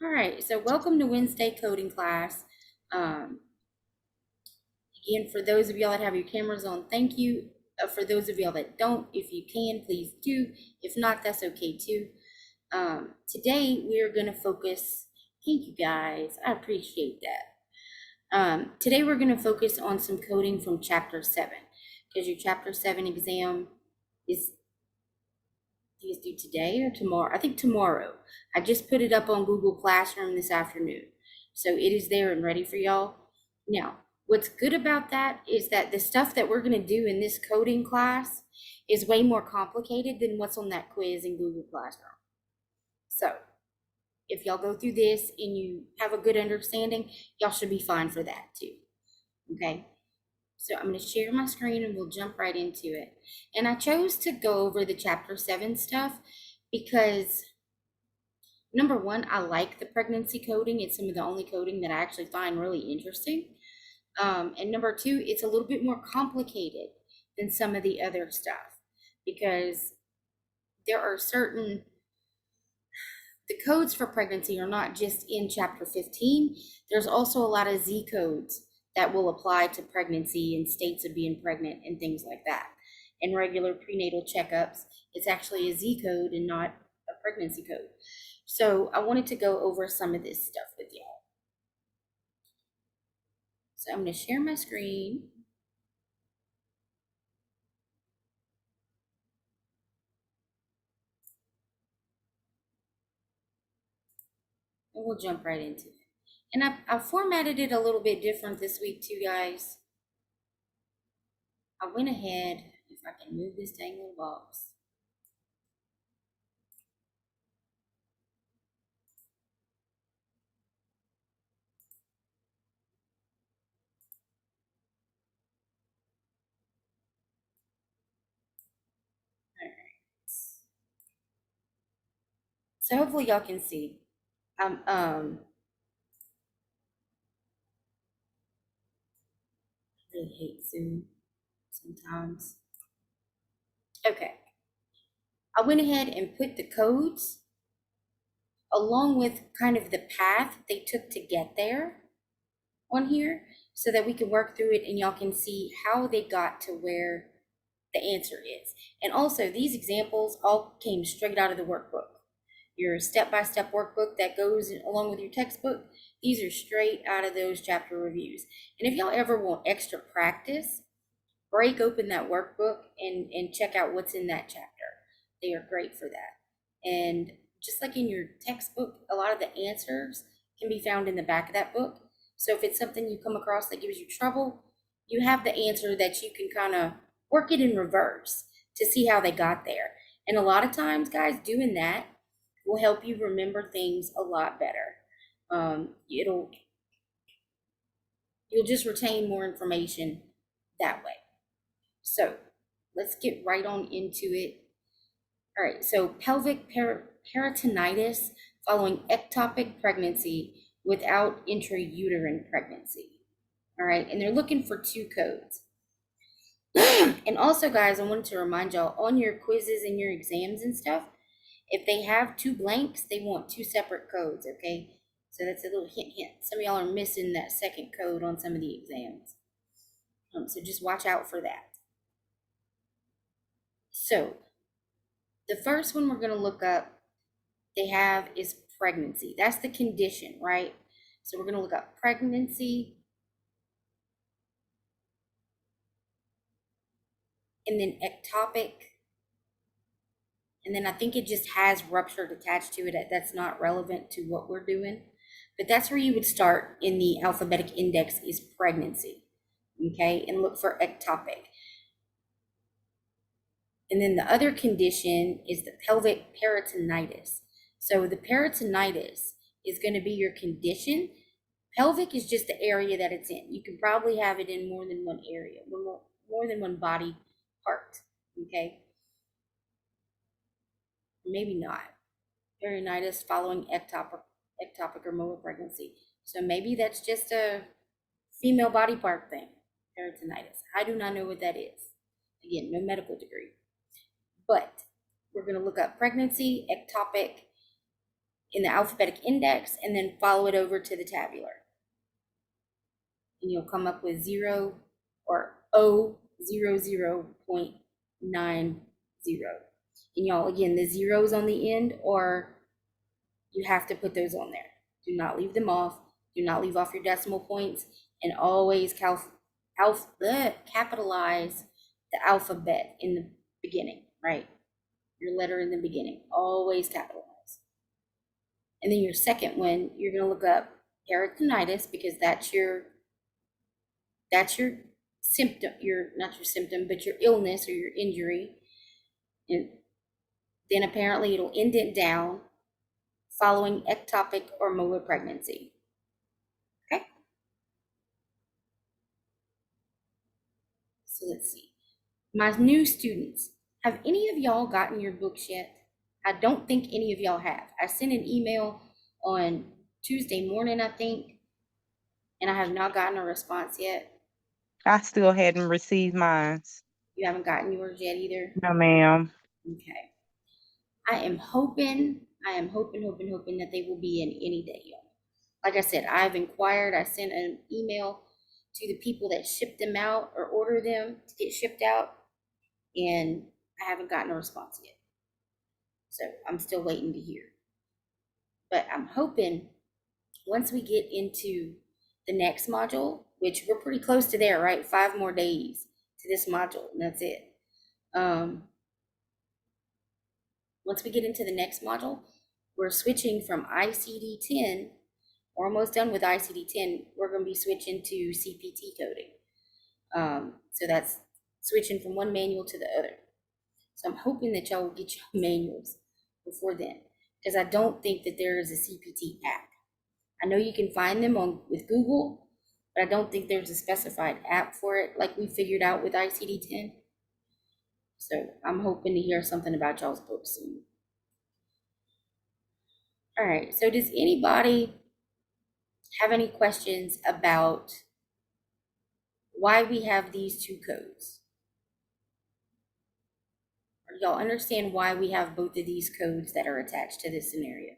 All right, so welcome to Wednesday coding class. Um, Again, for those of y'all that have your cameras on, thank you. For those of y'all that don't, if you can, please do. If not, that's okay too. Today we are going to focus. Thank you guys, I appreciate that. Today we're going to focus on some coding from Chapter 7 because your Chapter 7 exam is due today or tomorrow. I think tomorrow. I just put it up on Google Classroom this afternoon. So it is there and ready for y'all. Now, what's good about that is that the stuff that we're going to do in this coding class is way more complicated than what's on that quiz in Google Classroom. So if y'all go through this and you have a good understanding, y'all should be fine for that too. Okay. So I'm going to share my screen and we'll jump right into it. And I chose to go over the Chapter 7 stuff because number one, I like the pregnancy coding. It's some of the only coding that I actually find really interesting. And number two, it's a little bit more complicated than some of the other stuff because there are the codes for pregnancy are not just in Chapter 15. There's also a lot of Z codes that will apply to pregnancy and states of being pregnant and things like that. And regular prenatal checkups, it's actually a Z code and not a pregnancy code. So I wanted to go over some of this stuff with y'all. So I'm going to share my screen. And we'll jump right into it. And I formatted it a little bit different this week too, guys. I went ahead, if I can move this dang little box. All right. So hopefully y'all can see. I really hate Zoom sometimes. Okay. I went ahead and put the codes along with kind of the path they took to get there on here so that we can work through it and y'all can see how they got to where the answer is. And also, these examples all came straight out of the workbook. Your step-by-step workbook that goes along with your textbook, these are straight out of those chapter reviews. And if y'all ever want extra practice, break open that workbook and check out what's in that chapter. They are great for that. And just like in your textbook, a lot of the answers can be found in the back of that book. So if it's something you come across that gives you trouble, you have the answer that you can kind of work it in reverse to see how they got there. And a lot of times, guys, doing that will help you remember things a lot better. You'll just retain more information that way. So let's get right on into it. All right, so pelvic peritonitis following ectopic pregnancy without intrauterine pregnancy. All right, and they're looking for two codes. And also, guys, I wanted to remind y'all on your quizzes and your exams and stuff, if they have two blanks, they want two separate codes, okay? So that's a little hint. Some of y'all are missing that second code on some of the exams. So just watch out for that. So the first one we're going to look up they have is pregnancy. That's the condition, right? So we're going to look up pregnancy. And then ectopic. And then I think it just has ruptured attached to it. That's not relevant to what we're doing. But that's where you would start in the alphabetic index is pregnancy. Okay, and look for ectopic. And then the other condition is the pelvic peritonitis. So the peritonitis is going to be your condition. Pelvic is just the area that it's in. You can probably have it in more than one area, more than one body part. Okay, maybe not. Peritonitis following ectopic or molar pregnancy. So maybe that's just a female body part thing, peritonitis. I do not know what that is. Again, no medical degree. But we're going to look up pregnancy, ectopic, in the alphabetic index and then follow it over to the tabular. And you'll come up with 0 or 0.90. And y'all, again, the zeros on the end, or you have to put those on there. Do not leave them off. Do not leave off your decimal points, and always capitalize the alphabet in the beginning, right? Your letter in the beginning, always capitalize. And then your second one, you're going to look up peritonitis, because that's your symptom, not your symptom, but your illness or your injury. And then apparently it'll indent down following ectopic or molar pregnancy. Okay. So let's see. My new students, have any of y'all gotten your books yet? I don't think any of y'all have. I sent an email on Tuesday morning, I think, and I have not gotten a response yet. I still hadn't received mine. You haven't gotten yours yet either? No, ma'am. Okay. I am hoping that they will be in any day, y'all. Like I said, I've inquired. I sent an email to the people that ship them out or order them to get shipped out, and I haven't gotten a response yet. So I'm still waiting to hear. But I'm hoping once we get into the next module, which we're pretty close to there, right? 5 more days to this module, and that's it. Once we get into the next module, we're switching from ICD-10. We're almost done with ICD-10. We're going to be switching to CPT coding. So that's switching from one manual to the other. So I'm hoping that y'all will get your manuals before then, because I don't think that there is a CPT app. I know you can find them with Google, but I don't think there's a specified app for it like we figured out with ICD-10. So I'm hoping to hear something about y'all's book soon. All right, so does anybody have any questions about why we have these two codes? Or y'all understand why we have both of these codes that are attached to this scenario?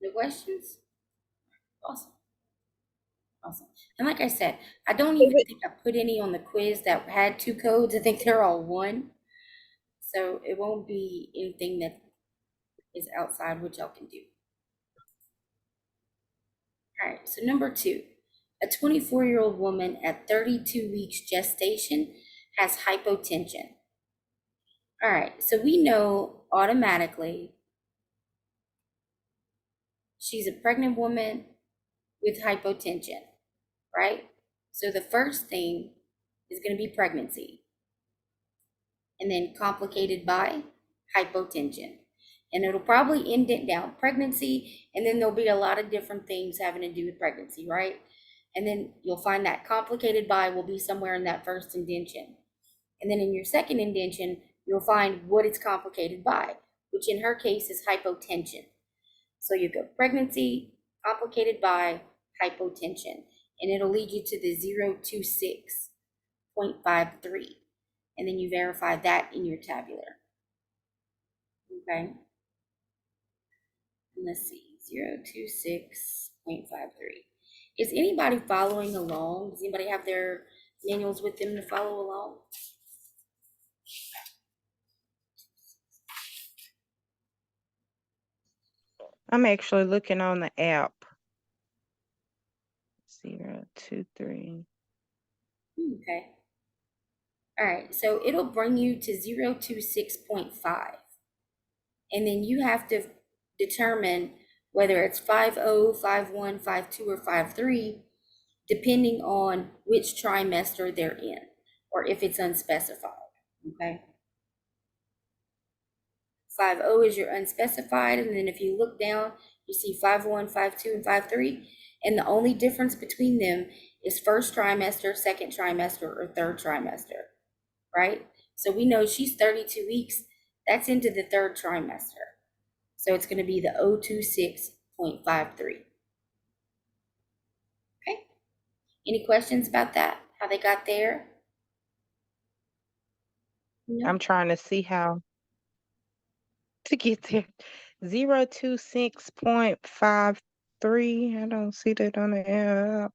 No questions? Awesome. Awesome. And like I said, I don't even think I put any on the quiz that had two codes. I think they're all one. So it won't be anything that is outside what y'all can do. All right, so number 2, a 24-year-old woman at 32 weeks gestation has hypotension. All right, so we know automatically she's a pregnant woman with hypotension, right? So the first thing is going to be pregnancy, and then complicated by hypotension. And it'll probably indent down pregnancy, and then there'll be a lot of different things having to do with pregnancy, right? And then you'll find that complicated by will be somewhere in that first indentation. And then in your second indentation, you'll find what it's complicated by, which in her case is hypotension. So you go pregnancy, complicated by, hypotension, and it'll lead you to the 026.53. And then you verify that in your tabular. Okay. And let's see, 026.53. Is anybody following along? Does anybody have their manuals with them to follow along? I'm actually looking on the app. 023. Okay. All right, so it'll bring you to 026.5. And then you have to determine whether it's 50, 51, 52, or 53, depending on which trimester they're in, or if it's unspecified, okay? 50 is your unspecified, and then if you look down, you see 51, 52, and 53, and the only difference between them is first trimester, second trimester, or third trimester, right? So we know she's 32 weeks, that's into the third trimester. So it's going to be the 026.53. Okay. Any questions about that? How they got there? No, I'm trying to see how to get there. 026.53. I don't see that on the app.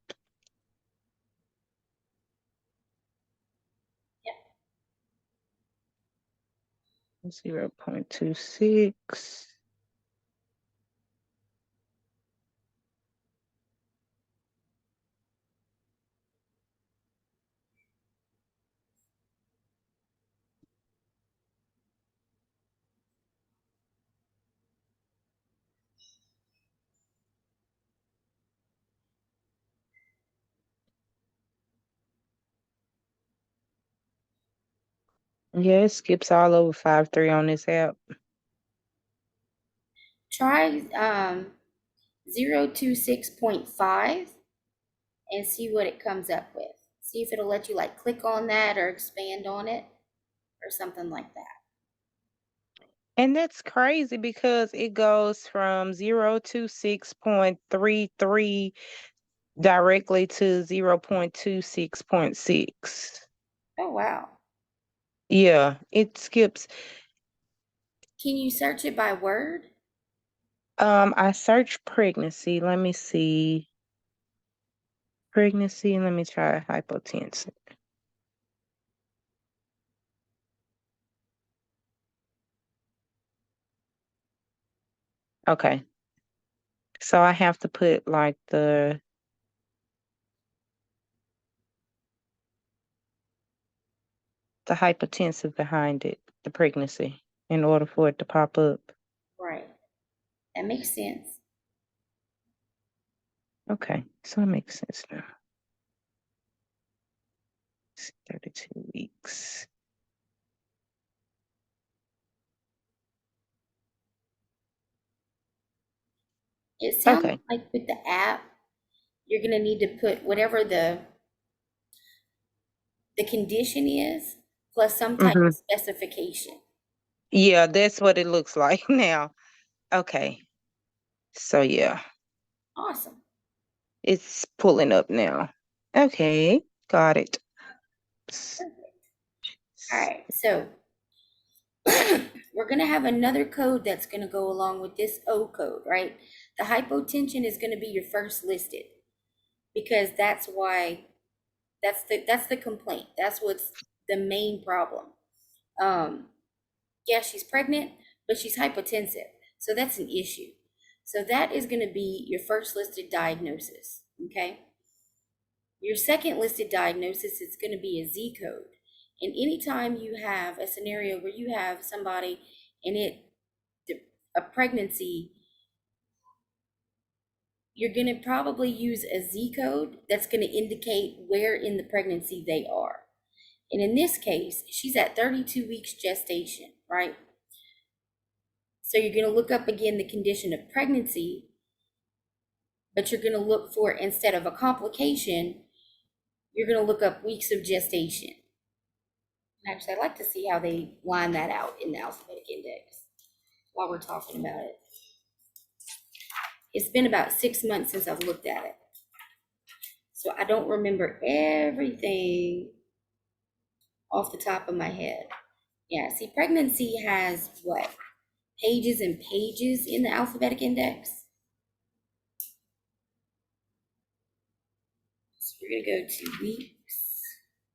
yeah. 0.26. Yeah, it skips all over 5.3 on this app. Try 026.5 and see what it comes up with. See if it'll let you like click on that or expand on it or something like that. And that's crazy because it goes from 026.33 directly to 0.26.6. Oh, wow. Yeah, it skips. Can you search it by word? I searched pregnancy. Let me see. Pregnancy, let me try hypotension. Okay. So I have to put like the hypotensive behind it, the pregnancy, in order for it to pop up. Right. That makes sense. Okay, so it makes sense now. 32 weeks. It sounds Okay. like with the app, you're going to need to put whatever the condition is plus some type Mm-hmm. of specification. Yeah, that's what it looks like now. Okay. So yeah, Awesome. it's pulling up now. Okay, got it. All right. So we're going to have another code that's going to go along with this O code, right? The hypotension is going to be your first listed because that's why that's the complaint. That's what's the main problem. Yeah, she's pregnant, but she's hypotensive. So that's an issue. So that is going to be your first listed diagnosis, okay? Your second listed diagnosis is going to be a Z code. And anytime you have a scenario where you have somebody and a pregnancy, you're going to probably use a Z code that's going to indicate where in the pregnancy they are. And in this case, she's at 32 weeks gestation, right? So you're going to look up again the condition of pregnancy, but you're going to look for, instead of a complication, you're going to look up weeks of gestation. And actually, I'd like to see how they line that out in the alphabetic index while we're talking about it. It's been about 6 months since I've looked at it. So I don't remember everything off the top of my head. Yeah, see, pregnancy has what? Pages and pages in the alphabetic index. So we're going to go to weeks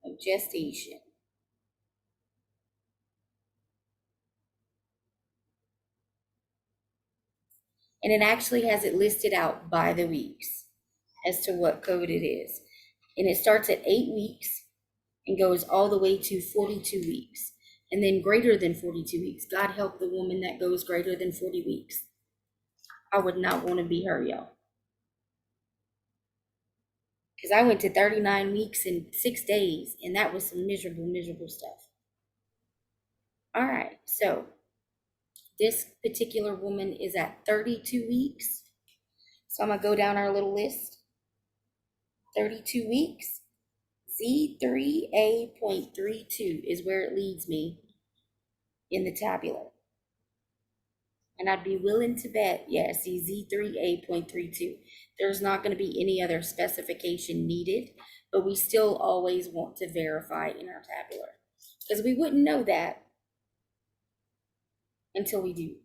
of gestation. And it actually has it listed out by the weeks as to what code it is. And it starts at 8 weeks and goes all the way to 42 weeks. And then greater than 42 weeks. God help the woman that goes greater than 40 weeks. I would not want to be her, y'all. Because I went to 39 weeks and 6 days, and that was some miserable, miserable stuff. All right, so this particular woman is at 32 weeks. So I'm going to go down our little list. 32 weeks. Z3A.32 is where it leads me in the tabular. And I'd be willing to bet, yeah, see Z3A.32. There's not going to be any other specification needed, but we still always want to verify in our tabular. Because we wouldn't know that until we do,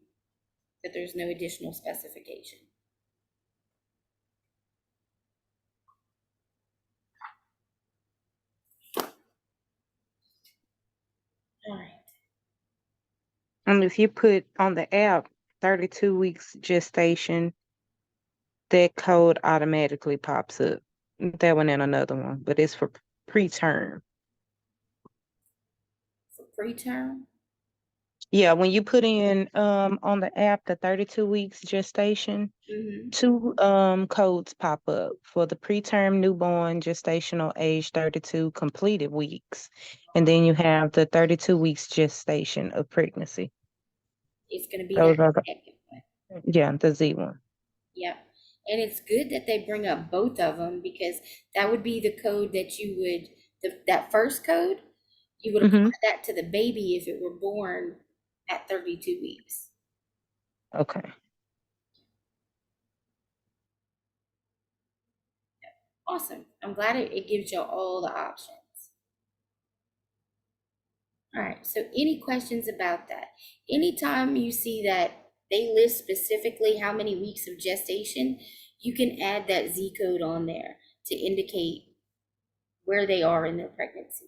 that there's no additional specification. All right. And if you put on the app 32 weeks gestation, that code automatically pops up. That one and another one, but it's for preterm. For preterm? Yeah, when you put in on the app the 32 weeks gestation, Mm-hmm. two codes pop up for the preterm newborn gestational age 32 completed weeks. And then you have the 32 weeks gestation of pregnancy. It's going to be Those that are the, second one. yeah, the Z one. Yep. And it's good that they bring up both of them, because that would be the code that you would, that first code, you would apply Mm-hmm. that to the baby if it were born at 32 weeks. Okay. Awesome. I'm glad it gives you all the options. All right. So any questions about that? Anytime you see that they list specifically how many weeks of gestation, you can add that Z code on there to indicate where they are in their pregnancy.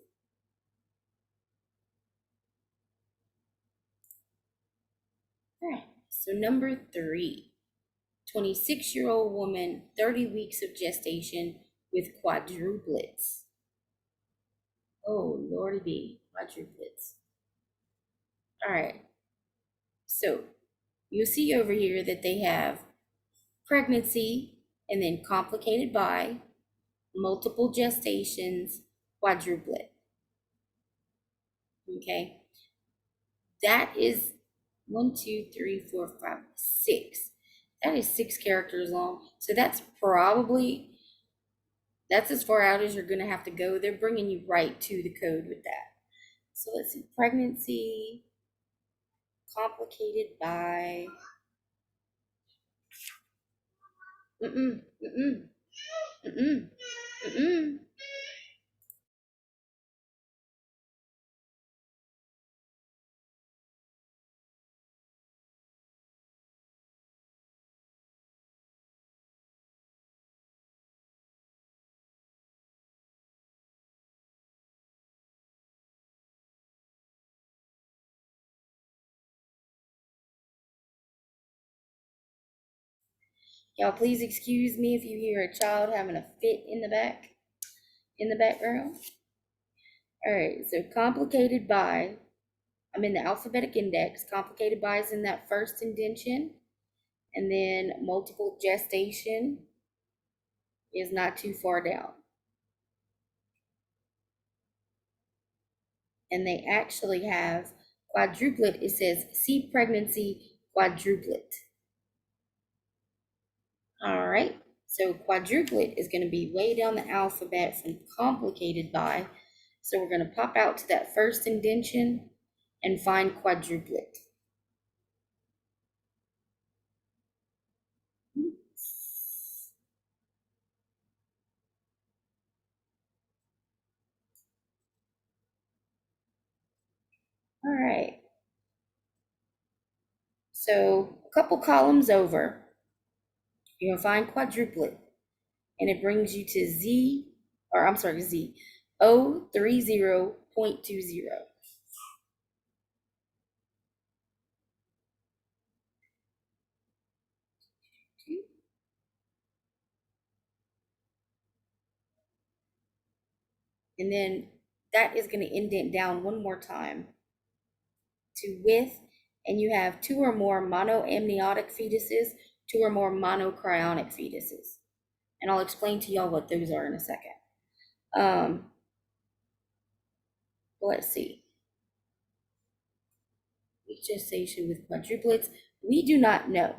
All right. So number 3, 26-year-old woman, 30 weeks of gestation with quadruplets. Oh, Lordy B, quadruplets. All right. So you'll see over here that they have pregnancy and then complicated by, multiple gestations, quadruplet. Okay. That is 1, 2, 3, 4, 5, 6. That is 6 characters long. So that's as far out as you're going to have to go. They're bringing you right to the code with that. So let's see, pregnancy, complicated by, mm-mm, mm-mm, mm-mm, mm-mm. Y'all please excuse me if you hear a child having a fit in the background. All right, so complicated by, I'm in the alphabetic index. Complicated by is in that first indentation, and then multiple gestation is not too far down. And they actually have quadruplet. It says C pregnancy quadruplet. All right, so quadruplet is going to be way down the alphabet from complicated by. So we're going to pop out to that first indentation and find quadruplet. All right. So a couple columns over, you're gonna find quadruplet, and it brings you to Z, or I'm sorry, Z, 030.20. And then that is gonna indent down one more time to with, and you have 2 or more monoamniotic fetuses, 2 or more monocryonic fetuses. And I'll explain to y'all what those are in a second. Let's see. Gestation with quadruplets. We do not know.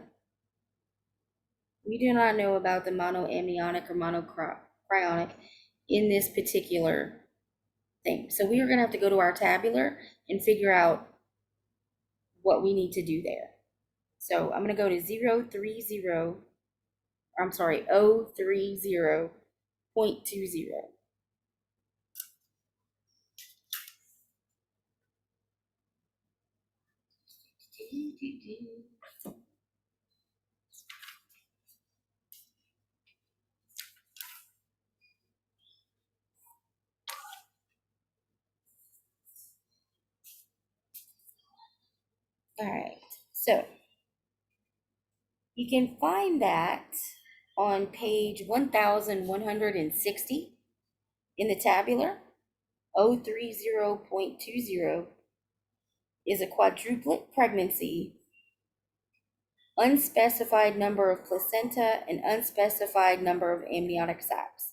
We do not know about the monoamniotic or monocryonic in this particular thing. So we are going to have to go to our tabular and figure out what we need to do there. So I'm going to go to 030.20. All right, so you can find that on page 1160 in the tabular. 030.20 is a quadruplet pregnancy, unspecified number of placenta, and unspecified number of amniotic sacs.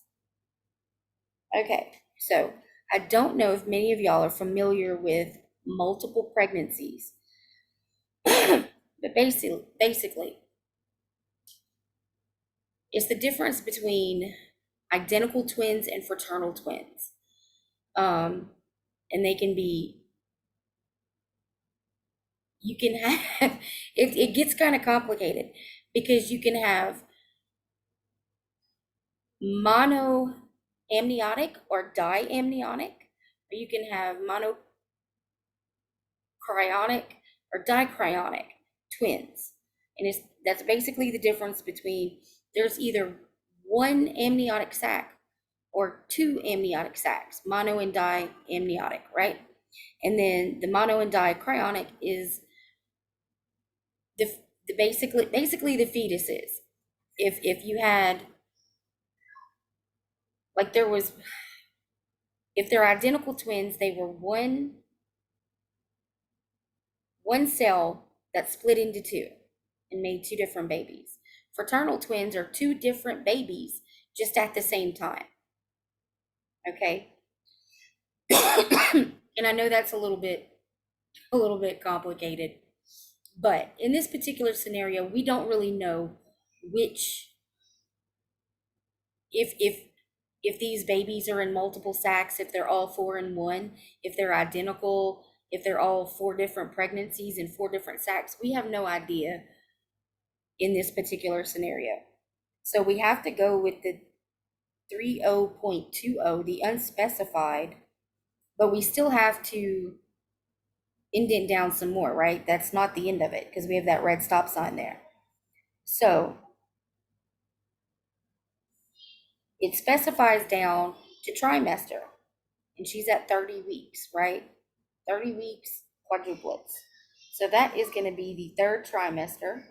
Okay, so I don't know if many of y'all are familiar with multiple pregnancies, but basically, it's the difference between identical twins and fraternal twins. And they can be, you can have, it gets kind of complicated because you can have monoamniotic or diamniotic, or you can have monocryonic or dicryonic twins. And that's basically the difference between, there's either one amniotic sac or two amniotic sacs, mono and diamniotic, right? And then the mono and dicryonic is the basically the fetuses. If you had, like, there was, if they're identical twins, they were one cell that split into two and made two different babies. Fraternal twins are two different babies just at the same time. Okay. And I know that's a little bit complicated, but in this particular scenario, we don't really know which, if these babies are in multiple sacs, if they're all four in one, if they're identical, if they're all four different pregnancies and four different sacs. We have no idea in this particular scenario. So we have to go with the 30.20, the unspecified, but we still have to indent down some more, right? That's not the end of it because we have that red stop sign there. So it specifies down to trimester, and she's at 30 weeks, right? 30 weeks, quadruplets. So that is going to be the third trimester,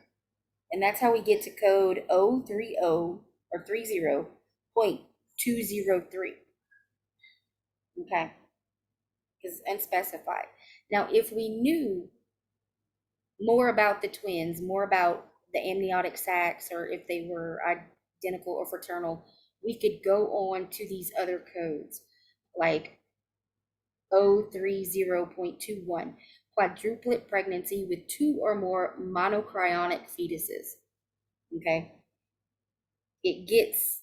and that's how we get to code 030 or 30.203. Okay, because unspecified. Now, if we knew more about the twins, more about the amniotic sacs, or if they were identical or fraternal, we could go on to these other codes like 030.21, quadruplet pregnancy with two or more monocryonic fetuses. Okay, it gets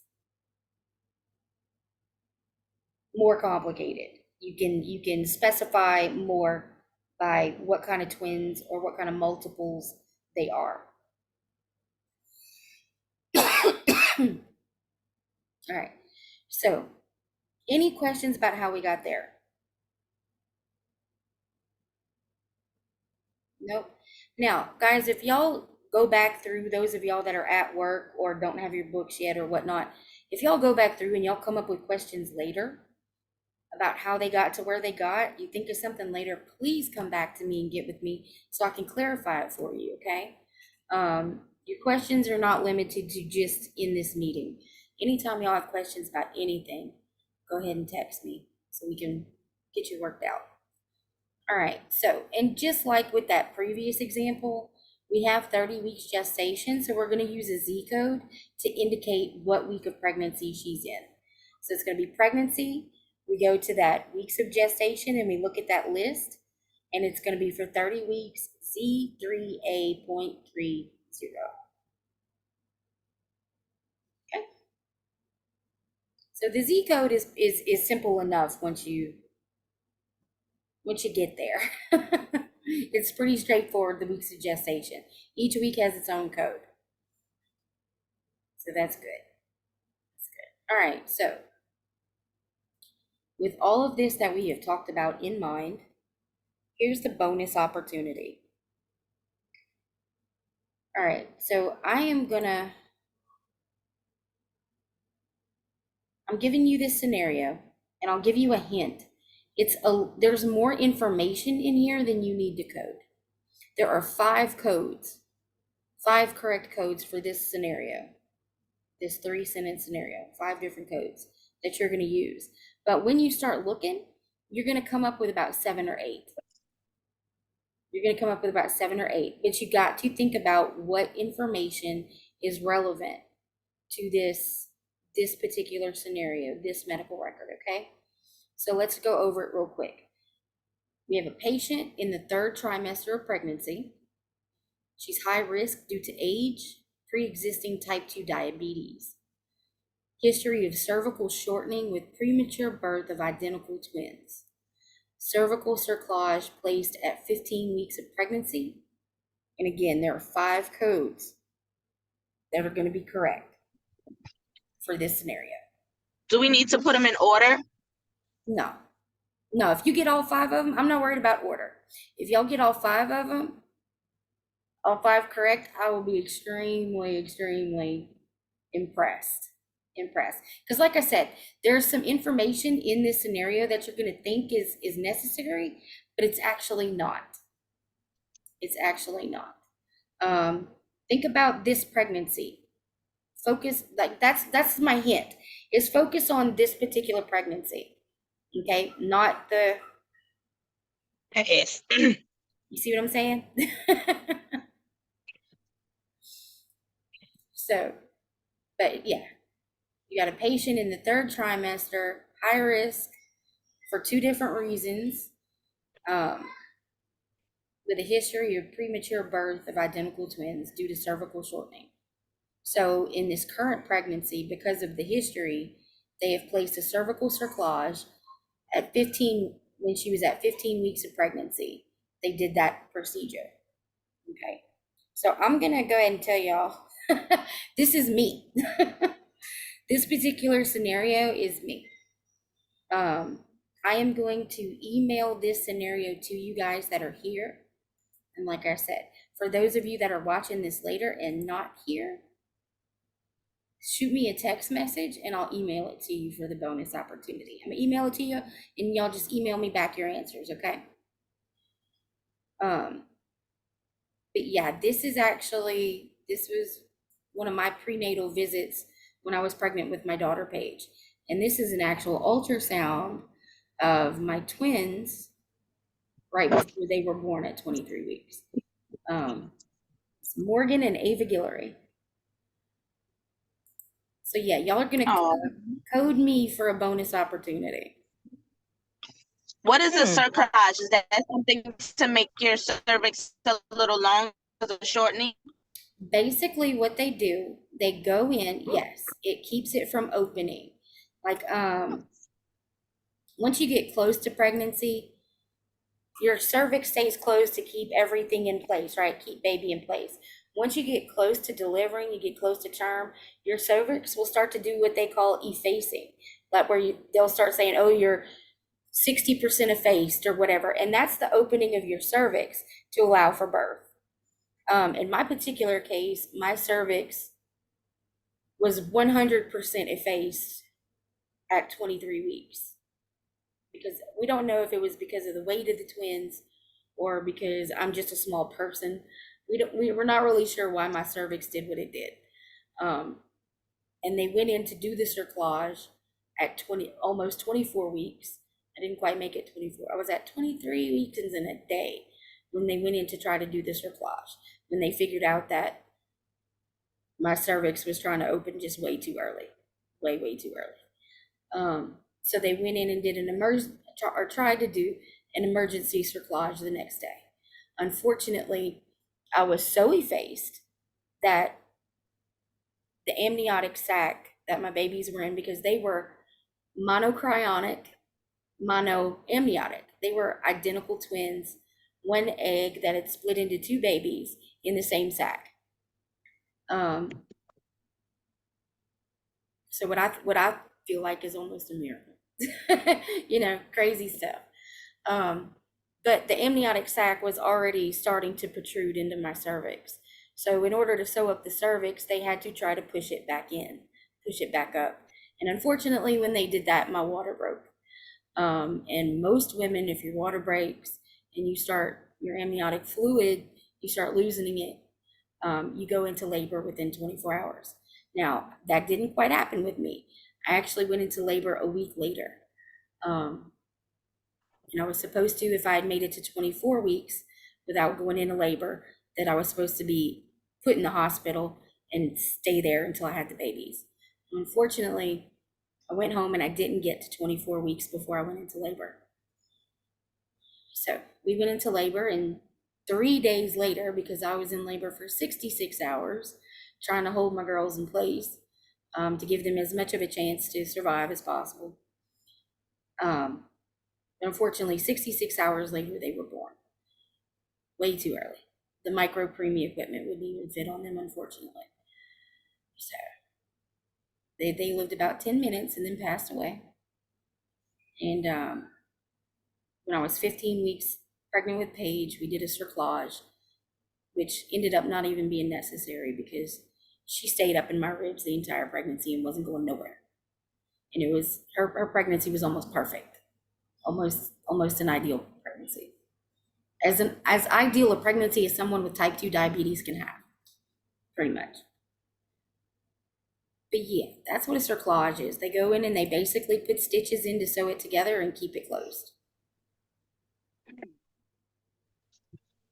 more complicated. You can specify more by what kind of twins or what kind of multiples they are. All right, so any questions about how we got there? Nope. Now, guys, if y'all go back through, those of y'all that are at work or don't have your books yet or whatnot, if y'all go back through and y'all come up with questions later about how they got to where they got, you think of something later, please come back to me and get with me so I can clarify it for you, okay? Your questions are not limited to just in this meeting. Anytime y'all have questions about anything, go ahead and text me so we can get you worked out. All right, so, and just like with that previous example, we have 30 weeks gestation, so we're going to use a Z code to indicate what week of pregnancy she's in. So it's going to be pregnancy. We go to that weeks of gestation and we look at that list, and it's going to be for 30 weeks, Z3A.30. Okay. So the Z code is simple enough once you get there. It's pretty straightforward, the weeks of gestation. Each week has its own code. So that's good. That's good. All right, so with all of this that we have talked about in mind, here's the bonus opportunity. All right, so I'm giving you this scenario, and I'll give you a hint. There's more information in here than you need to code. There are 5 codes, 5 correct codes for this scenario, this 3-sentence scenario, 5 different codes that you're going to use. But when you start looking, you're going to come up with about 7 or 8. You're going to come up with about 7 or 8, but you got to think about what information is relevant to this particular scenario, this medical record, okay? So let's go over it real quick. We have a patient in the 3rd trimester of pregnancy. She's high risk due to age, pre-existing type 2 diabetes, history of cervical shortening with premature birth of identical twins, cervical cerclage placed at 15 weeks of pregnancy. And again, there are 5 codes that are going to be correct for this scenario. Do we need to put them in order? No, if you get all 5 of them, I'm not worried about order. If y'all get all 5 of them, all 5 correct, I will be extremely, extremely impressed. Because like I said, there's some information in this scenario that you're going to think is necessary, but it's actually not. It's actually not. Think about this pregnancy. Focus, like that's my hint, is focus on this particular pregnancy. Okay, not the, Yes. you see what I'm saying? So, but yeah, you got a patient in the 3rd trimester, high risk for 2 different reasons, with a history of premature birth of identical twins due to cervical shortening. So in this current pregnancy, because of the history, they have placed a cervical cerclage at 15, when she was at 15 weeks of pregnancy. They did that procedure. Okay. So I'm going to go ahead and tell y'all, this is me. This particular scenario is me. I am going to email this scenario to you guys that are here. And like I said, for those of you that are watching this later and not here, shoot me a text message and I'll email it to you for the bonus opportunity. I'm gonna email it to you and y'all just email me back your answers, okay? But yeah, this was one of my prenatal visits when I was pregnant with my daughter Paige. And this is an actual ultrasound of my twins right before they were born at 23 weeks. It's Morgan and Ava Guillory. So yeah, y'all are gonna code me for a bonus opportunity. What is a cerclage? Is that something to make your cervix a little long because of shortening? Basically what they do, they go in, yes, it keeps it from opening. Like, once you get close to pregnancy, your cervix stays closed to keep everything in place, right? Keep baby in place. Once you get close to delivering, you get close to term, your cervix will start to do what they call effacing, like where they'll start saying, oh, you're 60% effaced or whatever. And that's the opening of your cervix to allow for birth. In my particular case, my cervix was 100% effaced at 23 weeks. Because we don't know if it was because of the weight of the twins or because I'm just a small person. We're not really sure why my cervix did what it did. And they went in to do the cerclage at almost 24 weeks. I didn't quite make it 24. I was at 23 weeks and a day when they went in to try to do the cerclage, when they figured out that my cervix was trying to open just way too early, way too early. So they went in and did tried to do an emergency cerclage the next day. Unfortunately, I was so effaced that the amniotic sac that my babies were in, because they were monocryonic, monoamniotic. They were identical twins, one egg that had split into 2 babies in the same sac. So what I feel like is almost a miracle. Crazy stuff. But the amniotic sac was already starting to protrude into my cervix. So in order to sew up the cervix, they had to try to push it back up. And unfortunately, when they did that, my water broke. And most women, if your water breaks and you start your amniotic fluid, you start losing it, you go into labor within 24 hours. Now, that didn't quite happen with me. I actually went into labor a week later. And I was supposed to, if I had made it to 24 weeks without going into labor, that I was supposed to be put in the hospital and stay there until I had the babies. Unfortunately, I went home and I didn't get to 24 weeks before I went into labor. So we went into labor, and 3 days later, because I was in labor for 66 hours, trying to hold my girls in place, to give them as much of a chance to survive as possible. Unfortunately, 66 hours later, they were born. Way too early. The micropreemie equipment wouldn't even fit on them, unfortunately. So they lived about 10 minutes and then passed away. And when I was 15 weeks pregnant with Paige, we did a cerclage, which ended up not even being necessary because she stayed up in my ribs the entire pregnancy and wasn't going nowhere. And it was her pregnancy was almost perfect, almost an ideal pregnancy, as ideal a pregnancy as someone with type 2 diabetes can have, pretty much. But yeah, that's what a cerclage is. They go in and they basically put stitches in to sew it together and keep it closed.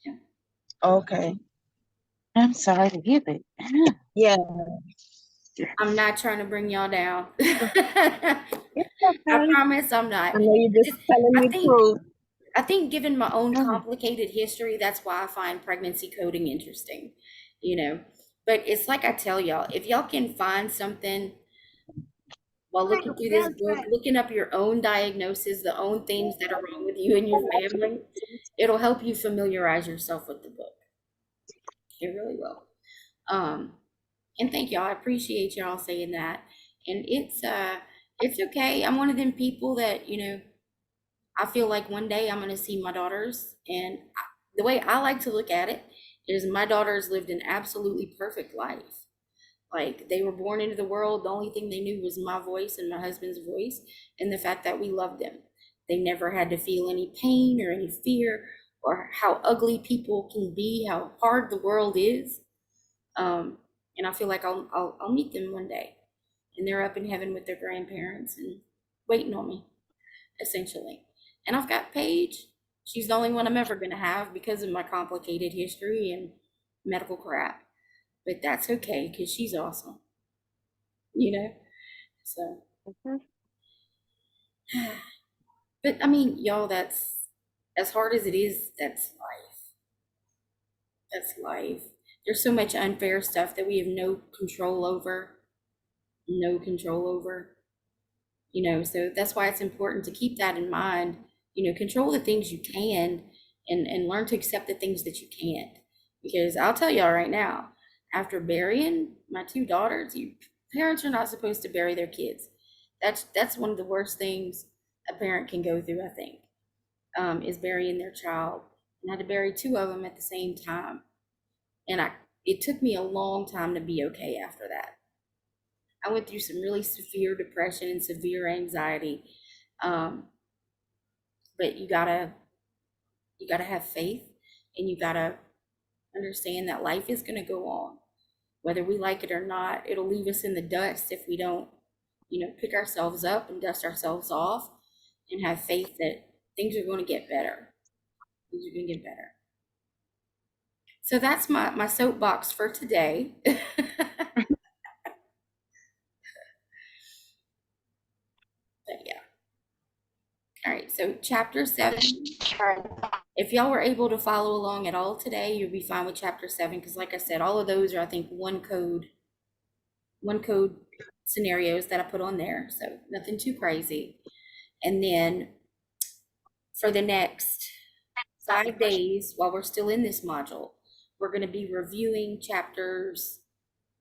Yeah. Okay. I'm sorry to hear that. Yeah. I'm not trying to bring y'all down. It's I okay. promise I'm not. I know you're just telling I the think- truth. I think given my own Mhm. complicated history, that's why I find pregnancy coding interesting, you know. But it's like I tell y'all, if y'all can find something while looking through this book, looking up your own diagnosis, the own things that are wrong with you and your family, it'll help you familiarize yourself with the book. It really will. And thank y'all. I appreciate y'all saying that. And it's okay. I'm one of them people that, you know, I feel like one day I'm going to see my daughters, and the way I like to look at it is my daughters lived an absolutely perfect life. Like, they were born into the world. The only thing they knew was my voice and my husband's voice, and the fact that we loved them. They never had to feel any pain or any fear or how ugly people can be, how hard the world is. And I feel like I'll meet them one day, and they're up in heaven with their grandparents and waiting on me, essentially. And I've got Paige. She's the only one I'm ever going to have because of my complicated history and medical crap. But that's okay because she's awesome, you know? So, Mhm. but I mean, y'all, that's as hard as it is, that's life. That's life. There's so much unfair stuff that we have no control over. No control over. You know, so that's why it's important to keep that in mind. You know, control the things you can and learn to accept the things that you can't. Because I'll tell y'all right now, after burying my 2 daughters, parents are not supposed to bury their kids. That's one of the worst things a parent can go through, I think, is burying their child. And I had to bury 2 of them at the same time. And it took me a long time to be okay after that. I went through some really severe depression and severe anxiety. But you gotta have faith, and you gotta understand that life is gonna go on. Whether we like it or not, it'll leave us in the dust if we don't, you know, pick ourselves up and dust ourselves off and have faith that things are gonna get better. Things are gonna get better. So that's my soapbox for today. But yeah. All right, so chapter 7. If y'all were able to follow along at all today, you'll be fine with chapter 7, because like I said, all of those are, I think, one code scenarios that I put on there, so nothing too crazy. And then for the next 5 days, while we're still in this module, we're going to be reviewing chapters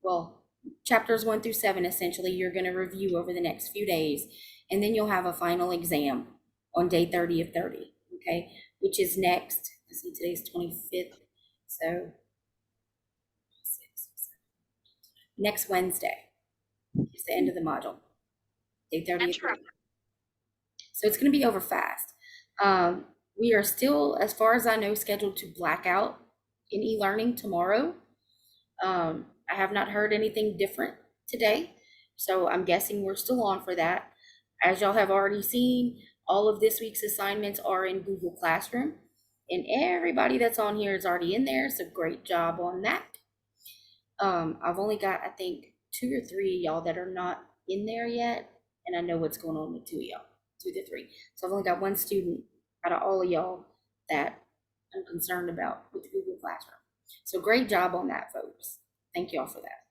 1 through 7. Essentially, you're going to review over the next few days, and then you'll have a final exam on day 30 of 30, okay, which is next. Let's see, today's 25th, so next Wednesday. It's the end of the module. 8:30 to 3. So it's going to be over fast. We are still, as far as I know, scheduled to black out in e-learning tomorrow. I have not heard anything different today, so I'm guessing we're still on for that. As y'all have already seen, all of this week's assignments are in Google Classroom, and everybody that's on here is already in there, so great job on that. I've only got, I think, 2 or 3 of y'all that are not in there yet, and I know what's going on with 2 of y'all, 2 to 3. So I've only got 1 student out of all of y'all that I'm concerned about with the Google Classroom. So great job on that, folks. Thank y'all for that.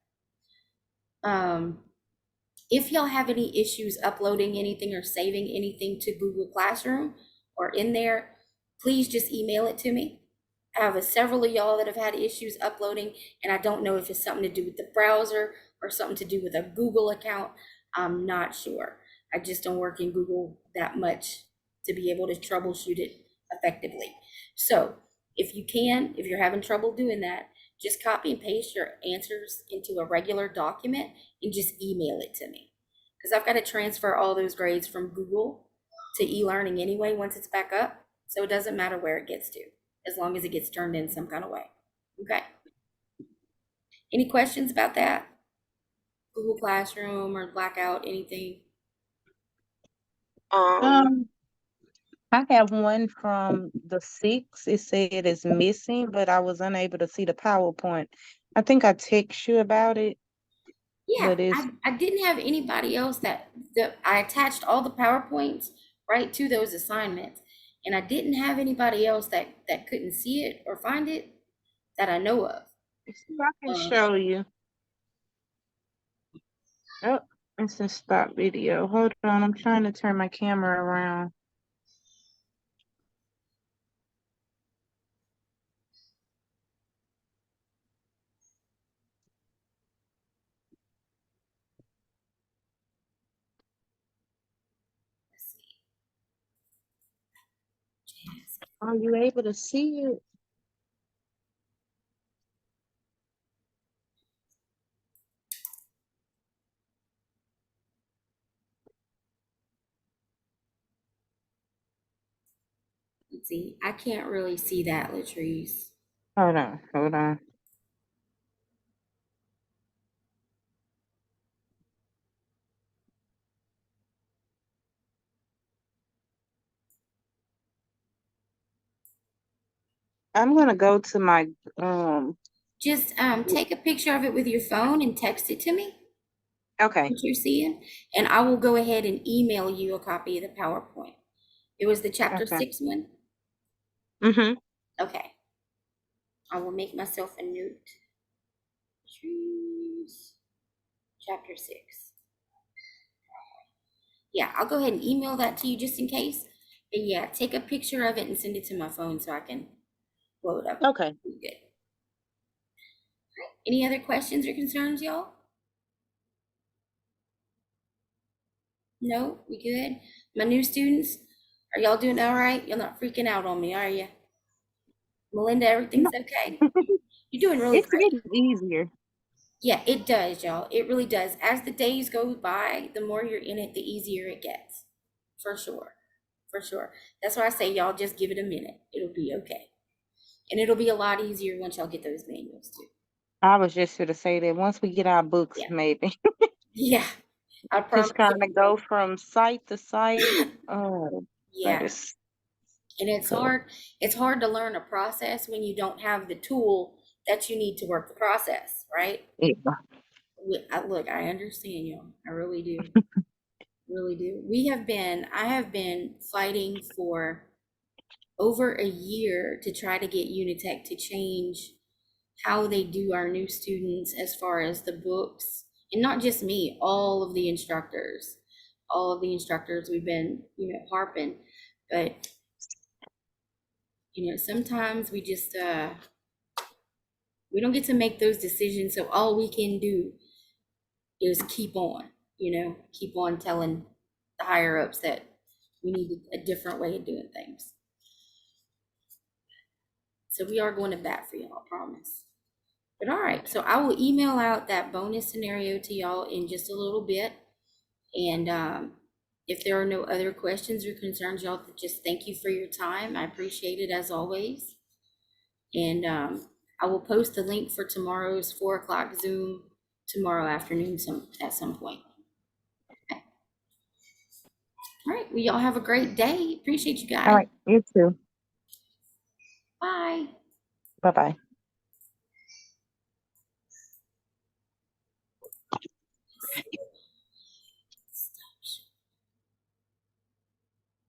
If y'all have any issues uploading anything or saving anything to Google Classroom or in there, please just email it to me. I have several of y'all that have had issues uploading, and I don't know if it's something to do with the browser or something to do with a Google account. I'm not sure. I just don't work in Google that much to be able to troubleshoot it effectively. So if you're having trouble doing that, just copy and paste your answers into a regular document and just email it to me. Because I've got to transfer all those grades from Google to e-learning anyway once it's back up. So it doesn't matter where it gets to, as long as it gets turned in some kind of way. Okay. Any questions about that? Google Classroom or Blackout, anything? I have one from the 6th. It said it's missing, but I was unable to see the PowerPoint. I think I text you about it. Yeah, But it's I didn't have anybody else that I attached all the PowerPoints right to those assignments, and I didn't have anybody else that couldn't see it or find it that I know of. I can show you. Oh, it's a stop video. Hold on, I'm trying to turn my camera around. Let's see. Jazz. Are you able to see it? Let's see. I can't really see that, Latrice. Hold on. I'm gonna go to my Just take a picture of it with your phone and text it to me, okay. what you're seeing, and I will go ahead and email you a copy of the PowerPoint. It was the chapter Okay. 6 one? Mm-hmm. Okay. I will make myself a note. Choose chapter 6. Yeah, I'll go ahead and email that to you just in case. And yeah, take a picture of it and send it to my phone so I can blow it up. Okay. Good. Any other questions or concerns, y'all? No, we good? My new students, are y'all doing all right? Y'all not freaking out on me, are you? Melinda, everything's okay? You're doing really It's great. getting easier. Yeah, it does, y'all. It really does. As the days go by, the more you're in it, the easier it gets. For sure. For sure. That's why I say y'all just give it a minute. It'll be okay. And it'll be a lot easier once y'all get those manuals too. I was just gonna say that once we get our books, Yeah. maybe. Yeah. I promise. Just kind of go from site to site. Yeah. But it's And it's cool. hard. It's hard to learn a process when you don't have the tool that you need to work the process, right? Yeah. Look, I understand you. I really do. Really do. I have been fighting for over a year to try to get Unitech to change how they do our new students as far as the books, and not just me, all of the instructors. We've been, harping, but sometimes we just we don't get to make those decisions, so all we can do is keep on telling the higher ups that we need a different way of doing things. So we are going to bat for y'all, I promise. But all right, so I will email out that bonus scenario to y'all in just a little bit. And if there are no other questions or concerns, y'all just thank you for your time. I appreciate it as always. And I will post the link for tomorrow's 4 o'clock Zoom tomorrow afternoon at some point. Okay. All right, well, y'all have a great day. Appreciate you guys. All right, you too. Bye. Bye-bye.